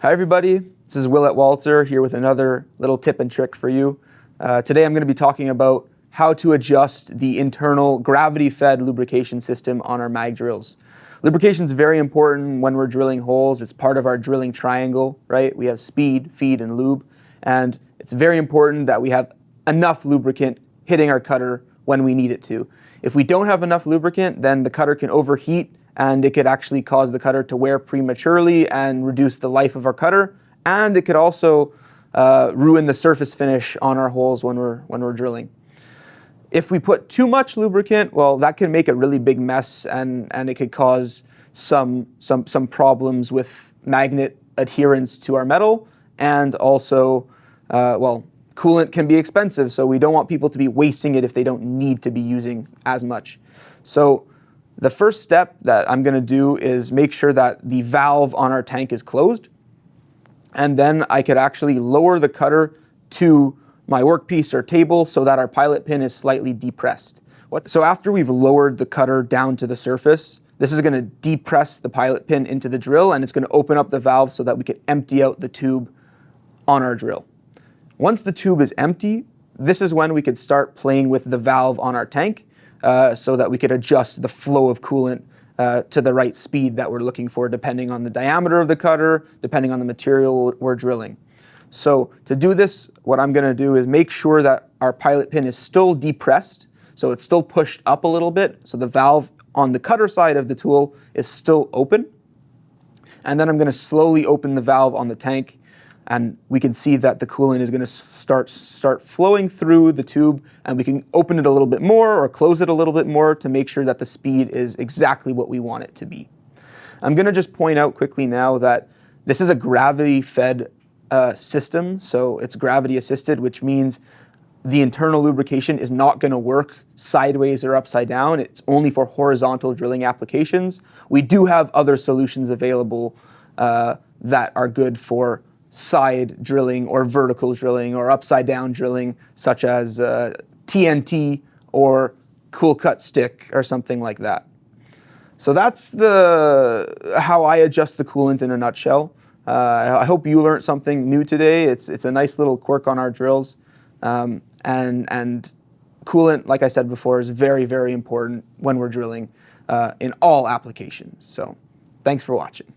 Hi everybody, this is Will at Walter here with another little tip and trick for you. Today I'm going to be talking about how to adjust the internal gravity-fed lubrication system on our mag drills. Lubrication is very important when we're drilling holes. It's part of our drilling triangle, right? We have speed, feed, and lube, and it's very important that we have enough lubricant hitting our cutter when we need it to. If we don't have enough lubricant, then the cutter can overheat and it could actually cause the cutter to wear prematurely and reduce the life of our cutter. And it could also ruin the surface finish on our holes when we're drilling. If we put too much lubricant, well, that can make a really big mess and it could cause some problems with magnet adherence to our metal. And also, coolant can be expensive, so we don't want people to be wasting it if they don't need to be using as much. So the first step that I'm going to do is make sure that the valve on our tank is closed. And then I could actually lower the cutter to my workpiece or table so that our pilot pin is slightly depressed. So after we've lowered the cutter down to the surface, this is going to depress the pilot pin into the drill, and it's going to open up the valve so that we can empty out the tube on our drill. Once the tube is empty, this is when we could start playing with the valve on our tank so that we could adjust the flow of coolant to the right speed that we're looking for, depending on the diameter of the cutter, depending on the material we're drilling. So to do this, what I'm going to do is make sure that our pilot pin is still depressed, so it's still pushed up a little bit, so the valve on the cutter side of the tool is still open. And then I'm going to slowly open the valve on the tank, and we can see that the coolant is going to start flowing through the tube, and we can open it a little bit more or close it a little bit more to make sure that the speed is exactly what we want it to be. I'm going to just point out quickly now that this is a gravity-fed system, so it's gravity assisted, which means the internal lubrication is not going to work sideways or upside down. It's only for horizontal drilling applications. We do have other solutions available that are good for side drilling or vertical drilling or upside down drilling, such as TNT or cool cut stick or something like that. So that's how I adjust the coolant in a nutshell. I hope you learned something new today. It's a nice little quirk on our drills. And coolant, like I said before, is very, very important when we're drilling in all applications. So thanks for watching.